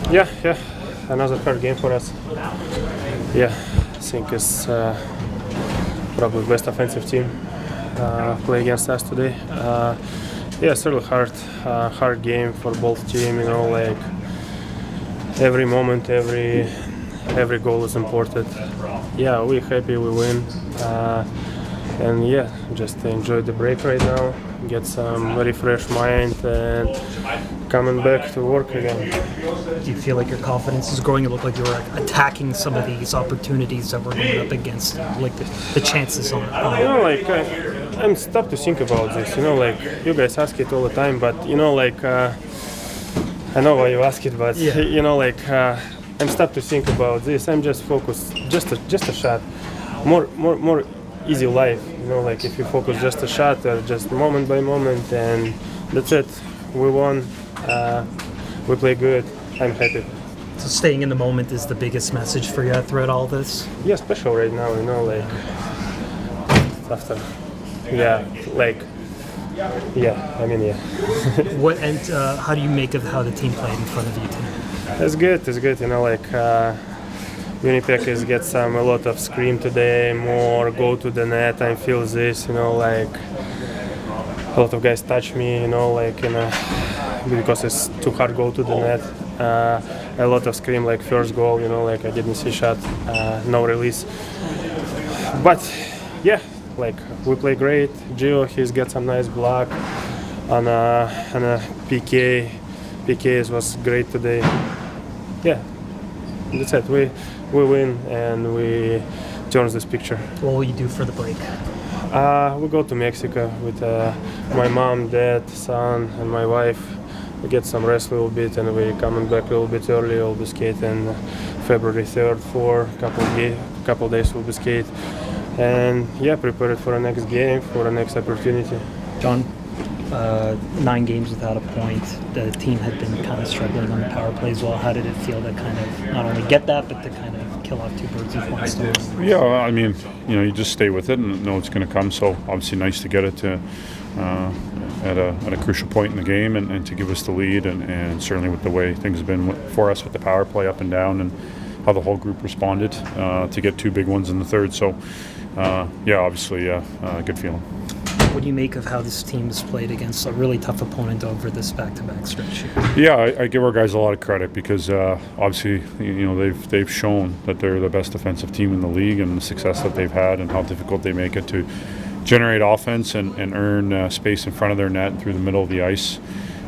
Yeah, another hard game for us. Yeah, I think it's probably best offensive team play against us today. Yeah, it's really hard game for both team. You know, like every moment, every goal is important. Yeah, we're happy we win, and yeah, just enjoy the break right now, get some refresh mind, and coming back to work again. Do you feel like your confidence is growing? It looked like you were attacking some of these opportunities that were going up against you, like the chances on. You know, like I'm stopped to think about this. You know, like you guys ask it all the time, but you know, like I know why you ask it, but Yeah. you know, like I'm stopped to think about this. I'm just focused, just a shot, more easy life. You know, like if you focus just a shot, just moment by moment, and that's it. We won. We play good. I'm happy. So staying in the moment is the biggest message for you throughout all this. Yeah, special right now. You know, like after. Yeah, like. Yeah, I mean, yeah. What and how do you make of how the team played in front of you tonight? It's good. You know, like Winnipeg is get a lot of scream today, more go to the net. I feel this. You know, like a lot of guys touch me. You know, like because it's too hard go to the net. A lot of scream like first goal. You know, like I didn't see shot, no release. But yeah. Like we play great. Gio, he's got some nice block on a PK. PK was great today. Yeah, that's it. We win and we turn this picture. What will you do for the break? We go to Mexico with my mom, dad, son, and my wife. We get some rest a little bit and we coming back a little bit early. We'll be skating February 3rd for a couple days. We'll be skate. And yeah, prepare it for the next game, for the next opportunity. John, 9 games without a point. The team had been kind of struggling on the power play as well. How did it feel to kind of not only get that, but to kind of kill off 2 birds with one stone? Yeah, I mean, you know, you just stay with it and know it's going to come. So obviously, nice to get it to at a crucial point in the game and to give us the lead. And certainly with the way things have been for us with the power play up and down and how the whole group responded to get 2 big ones in the third. So. Yeah, obviously, good feeling. What do you make of how this team has played against a really tough opponent over this back-to-back stretch here? Yeah, I give our guys a lot of credit because obviously, you know, they've shown that they're the best defensive team in the league and the success that they've had and how difficult they make it to generate offense and earn space in front of their net through the middle of the ice,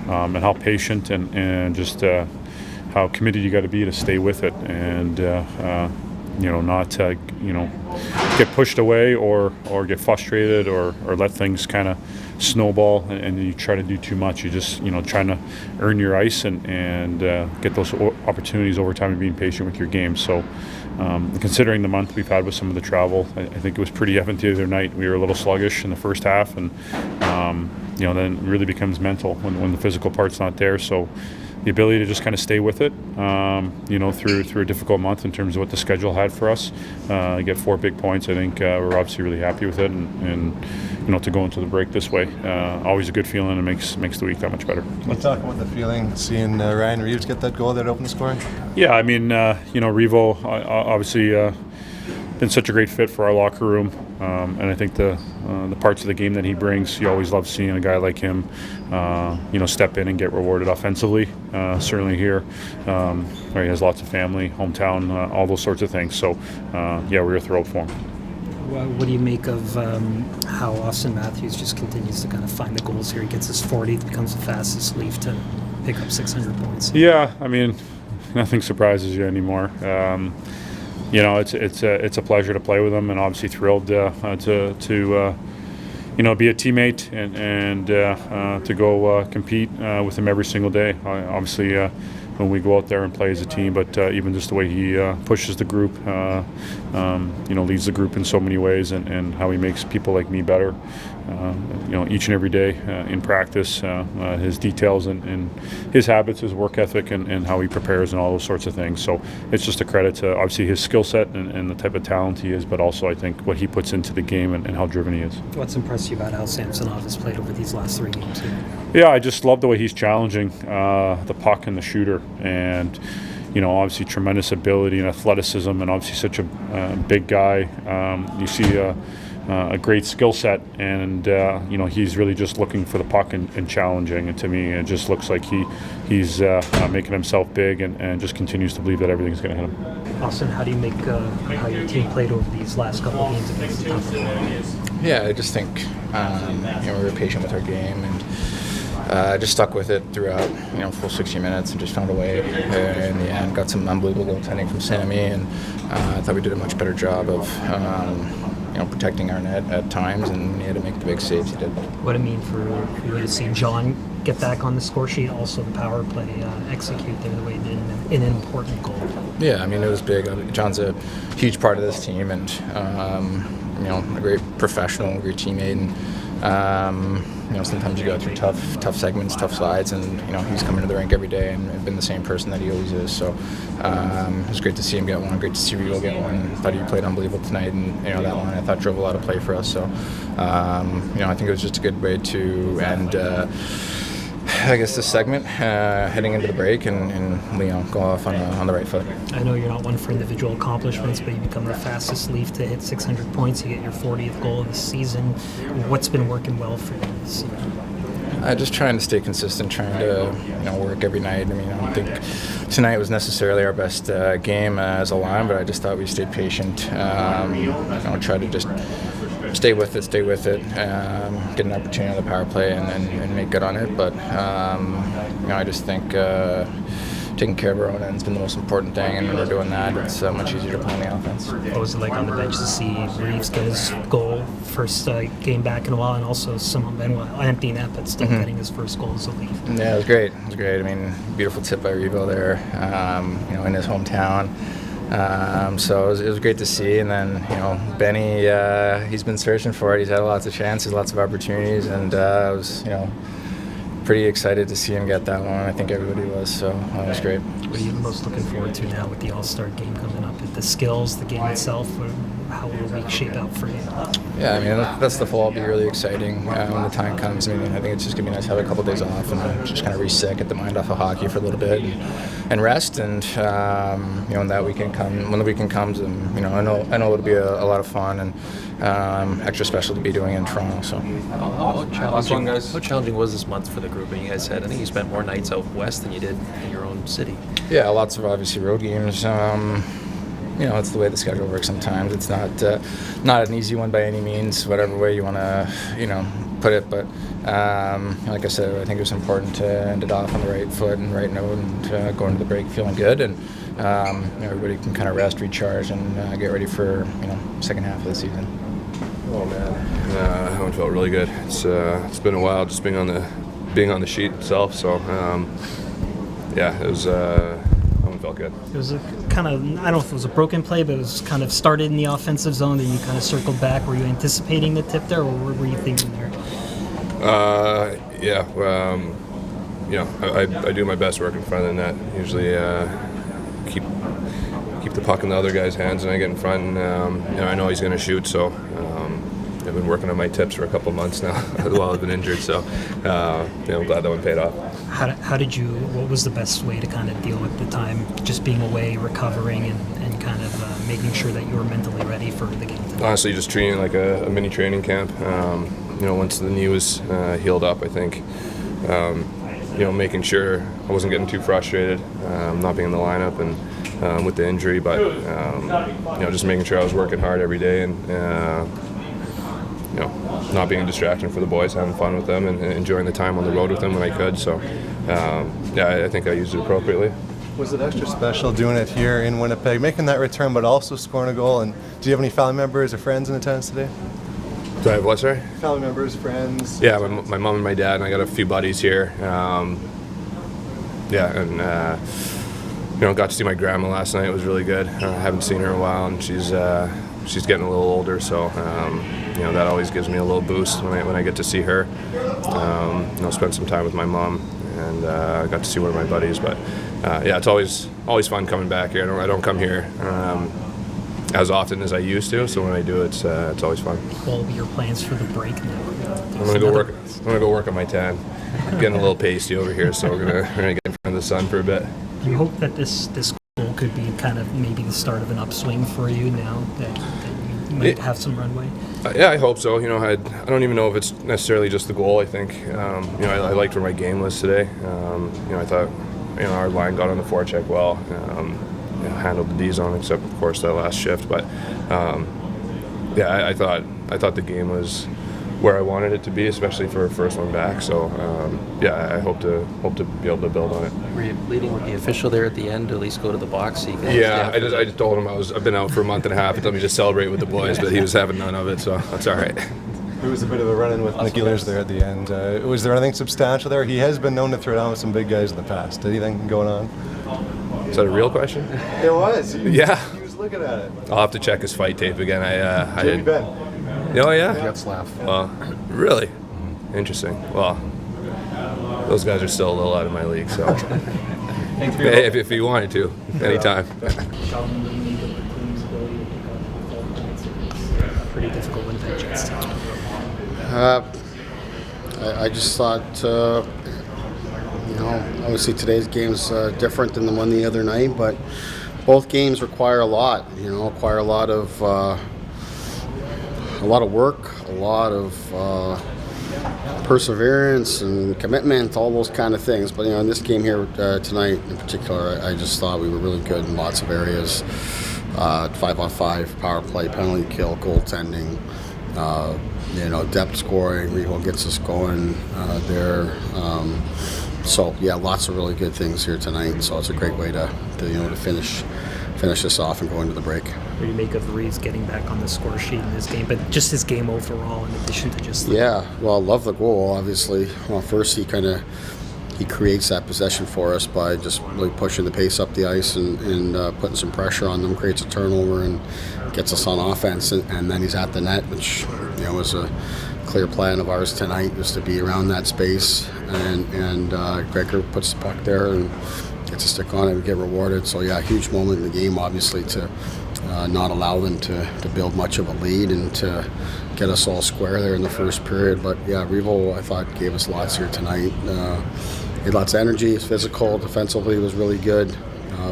and how patient and just how committed you got to be to stay with it and. You know, not get pushed away or get frustrated or let things kind of snowball and you try to do too much. You just, you know, trying to earn your ice and get those opportunities over time and being patient with your game. So considering the month we've had with some of the travel, I think it was pretty evident the other night. We were a little sluggish in the first half and, you know, then it really becomes mental when the physical part's not there. So the ability to just kind of stay with it, you know, through a difficult month in terms of what the schedule had for us. Get 4 big points. I think we're obviously really happy with it, and you know, to go into the break this way, always a good feeling and makes the week that much better. Can you talk about the feeling seeing Ryan Reaves get that goal that opened the scoring? Yeah, I mean, you know, Revo obviously been such a great fit for our locker room, and I think the parts of the game that he brings, you always love seeing a guy like him, you know, step in and get rewarded offensively. Certainly here, where he has lots of family, hometown, all those sorts of things. So, yeah, we were thrilled for him. What do you make of how Auston Matthews just continues to kind of find the goals here? He gets his 40th, becomes the fastest Leaf to pick up 600 points. Yeah, I mean, nothing surprises you anymore. You know, it's a pleasure to play with him, and obviously thrilled to you know, be a teammate and to go compete with him every single day. Obviously, when we go out there and play as a team, but even just the way he pushes the group, you know, leads the group in so many ways, and how he makes people like me better. each and every day in practice, his details and his habits, his work ethic, and how he prepares and all those sorts of things. So it's just a credit to obviously his skill set and the type of talent he is, but also I think what he puts into the game and how driven he is. What's impressed you about how Samsonov has played over these last 3 games here? Yeah, I just love the way he's challenging the puck and the shooter, and obviously tremendous ability and athleticism, and obviously such a big guy. You see a great skill set, and he's really just looking for the puck and challenging. And to me, it just looks like he's making himself big and just continues to believe that everything's going to hit him. Austin, how do you make how your team played over these last couple of games against the tough opponents? Yeah, I just think we were patient with our game and just stuck with it throughout, full 60 minutes and just found a way. In the end, got some unbelievable goaltending from Sammy, and I thought we did a much better job of protecting our net at times, and he had to make the big saves he did. What it mean for you to see John get back on the score sheet, also the power play execute there the way he did in an important goal? Yeah, it was big. John's a huge part of this team, and a great professional, a great teammate, and sometimes you go through tough segments, tough slides, and he's coming to the rink every day and been the same person that he always is. So it was great to see him get one. Great to see Reaves get one. Thought he played unbelievable tonight, and that line I thought drove a lot of play for us. So I think it was just a good way to end. I guess this segment, heading into the break, and go off on the right foot. I know you're not one for individual accomplishments, but you become the fastest Leaf to hit 600 points. You get your 40th goal of the season. What's been working well for you this year? Just trying to stay consistent, trying to work every night. I don't think tonight was necessarily our best game as a line, but I just thought we stayed patient. Tried to just stay with it, get an opportunity on the power play and make good on it. But I just think taking care of our own end has been the most important thing, and when we're doing that, it's much easier to play on the offense. What was it like on the bench to see Reaves get his goal, first game back in a while, and also Simon Benoit empty net, but still getting his first goal as a Leaf? Yeah, it was great. Beautiful tip by Reaves there, in his hometown. So it was great to see, and then Benny, he's been searching for it. He's had lots of chances, lots of opportunities, and I was pretty excited to see him get that one. I think everybody was, so that was great. What are you most looking forward to now with the All-Star game coming up? The skills, the game itself, how will the week shape out for you? Yeah, that's the fall. Will be really exciting when the time comes. I think it's just gonna be nice to have a couple days off and just kind of reset, get the mind off of hockey for a little bit, and rest. And when the weekend comes, and I know it'll be a lot of fun and extra special to be doing in Toronto. So how challenging was this month for the group? And you guys said I think you spent more nights out west than you did in your own city. Yeah, lots of obviously road games. It's the way the schedule works sometimes. It's not an easy one by any means, whatever way you want to, put it. But like I said, I think it was important to end it off on the right foot and right note and go into the break feeling good. And everybody can kind of rest, recharge, and get ready for, second half of the season. Oh, man. That one felt really good. It's been a while just being on the sheet itself. So, it was... felt good. It was a kind of, I don't know if it was a broken play, but it was kind of started in the offensive zone, then you kind of circled back. Were you anticipating the tip there, or what were you thinking there? I do my best work in front of the net. Usually keep the puck in the other guy's hands, and I get in front, and I know he's going to shoot, so I've been working on my tips for a couple months now while I've been injured, so I'm glad that one paid off. What was the best way to kind of deal with the time, just being away, recovering, and kind of making sure that you were mentally ready for the game tonight? Honestly, just treating it like a mini training camp. Once the knee was healed up, I think, making sure I wasn't getting too frustrated, not being in the lineup and with the injury, but, just making sure I was working hard every day and, not being a distraction for the boys, having fun with them and enjoying the time on the road with them when I could. So, I think I used it appropriately. Was it extra special doing it here in Winnipeg, making that return, but also scoring a goal? And do you have any family members or friends in attendance today? Do I have what, sorry? Family members, friends? Yeah, my mom and my dad, and I got a few buddies here. Got to see my grandma last night. It was really good. I haven't seen her in a while, and she's she's getting a little older, so that always gives me a little boost when I get to see her. Spend some time with my mom, and I got to see one of my buddies. But it's always fun coming back here. I don't come here as often as I used to, so when I do, it's always fun. What will be your plans for the break now? I'm gonna go work on my tan. I'm getting a little pasty over here, so we're gonna get in front of the sun for a bit. Do you hope that this goal could be kind of maybe the start of an upswing for you now that you might have some runway? I hope so. I don't even know if it's necessarily just the goal. I think I liked where my game was today. I thought our line got on the forecheck well. Handled the D zone, except of course that last shift. But I thought the game was where I wanted it to be, especially for a first one back. So I hope to be able to build on it. Were you pleading with the official there at the end to at least go to the box? So you can I just told him I've been out for a month and a half. He told me just celebrate with the boys, but he was having none of it, so that's all right. There was a bit of a run-in with Nick Ehlers there at the end. Was there anything substantial there? He has been known to throw down with some big guys in the past. Anything going on? Is that a real question? It was. Yeah. He was looking at it. I'll have to check his fight tape again. Jamie Benn. Oh, yeah? Jets laugh. Well, really? Interesting. Well, those guys are still a little out of my league, so if you wanted to, anytime. Pretty difficult Winnipeg Jets. I just thought, obviously today's game's different than the one the other night, but both games require a lot. Require a lot of work, a lot of perseverance and commitment, all those kind of things. But in this game here tonight in particular, I just thought we were really good in lots of areas. 5-on-5, power play, penalty kill, goaltending, depth scoring. Reaves gets us going there. Lots of really good things here tonight. So it's a great way to finish this off and go into the break. What do you make of Reaves getting back on the score sheet in this game, but just his game overall in addition to just I love the goal, obviously. Well, first he creates that possession for us by just really pushing the pace up the ice and putting some pressure on them, creates a turnover and gets us on offense, and then he's at the net, which was a clear plan of ours tonight, was to be around that space, and Gregor puts the puck there and gets a stick on it and get rewarded. So huge moment in the game, obviously, to not allow them to build much of a lead and to get us all square there in the first period. But Reaves, I thought, gave us lots here tonight. He had lots of energy, he's physical, defensively was really good. I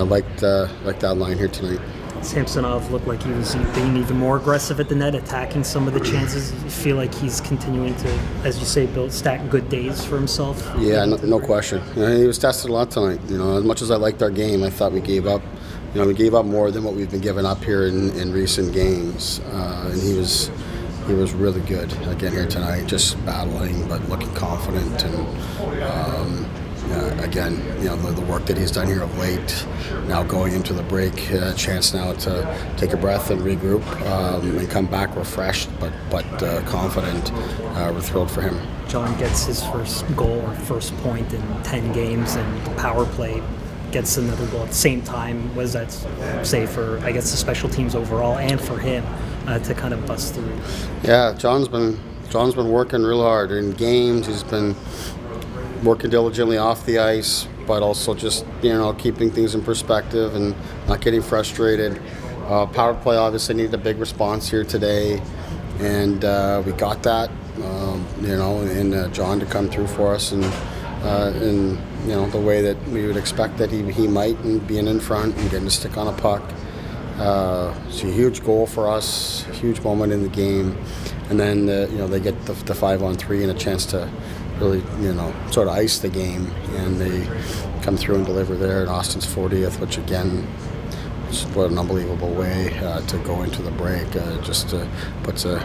liked that line here tonight. Samsonov looked like he was being even more aggressive at the net, attacking some of the chances. You feel like he's continuing to, as you say, stack good days for himself? Yeah, no question. He was tested a lot tonight. As much as I liked our game, I thought we gave up. We gave up more than what we've been giving up here in recent games. And he was really good again here tonight, just battling but looking confident, and again, the work that he's done here of late, now going into the break, chance now to take a breath and regroup and come back refreshed but confident. We're thrilled for him. John gets his first goal or first point in 10 games, and the power play gets another goal at the same time. What does that say for, I guess, the special teams overall and for him to kind of bust through? Yeah, John's been working real hard in games. He's been working diligently off the ice, but also just keeping things in perspective and not getting frustrated. Power play obviously needed a big response here today, and we got that. And John to come through for us and the way that we would expect that he might, and being in front and getting to stick on a puck. It's a huge goal for us, huge moment in the game, and then they get the 5-on-3 and a chance to really sort of ice the game, and they come through and deliver there at Auston's 40th, which again, what an unbelievable way to go into the break. Just puts a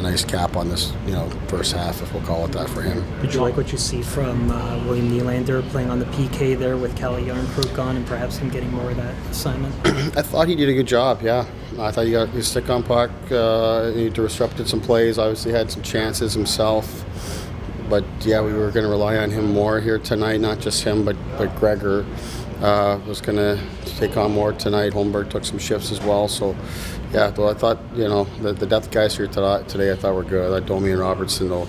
nice cap on this first half, if we'll call it that, for him. Did you like what you see from William Nylander playing on the PK there with Kalle Järnkrok gone, and perhaps him getting more of that assignment? I thought he did a good job, yeah. I thought he got his stick on puck. He disrupted some plays, obviously had some chances himself. but yeah, we were going to rely on him more here tonight. Not just him, but Gregor was going to take on more tonight. Holmberg took some shifts as well. So yeah, though I thought the depth guys here today I thought were good. I thought Domi and Robertson though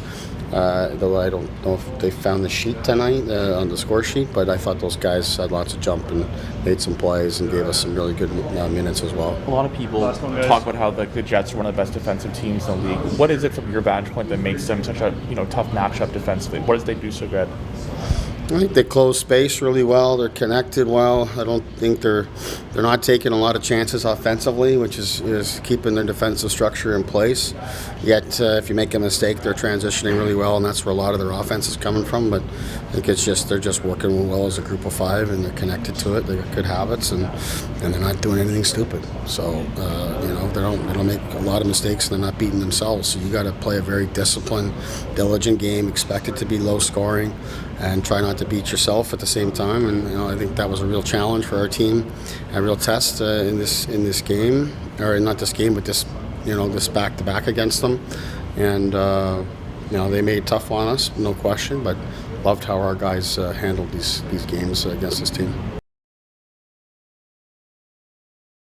I don't know if they found the sheet tonight on the score sheet, but I thought those guys had lots of jump and made some plays and gave us some really good minutes as well. A lot of people talk about how the Jets are one of the best defensive teams in the league. What is it from your vantage point that makes them such a tough matchup defensively? What does they do so good? I think they close space really well. They're connected well. I don't think they're not taking a lot of chances offensively, which is keeping their defensive structure in place. Yet, if you make a mistake, they're transitioning really well, and that's where a lot of their offense is coming from. But I think they're just working well as a group of five, and they're connected to it. They got good habits, and they're not doing anything stupid. So they don't make a lot of mistakes, and they're not beating themselves. So you got to play a very disciplined, diligent game. Expect it to be low scoring, and try not to beat yourself at the same time. And I think that was a real challenge for our team, a real test in this game, or not this game, but this back-to-back against them. And they made it tough on us, no question. But loved how our guys handled these games against this team.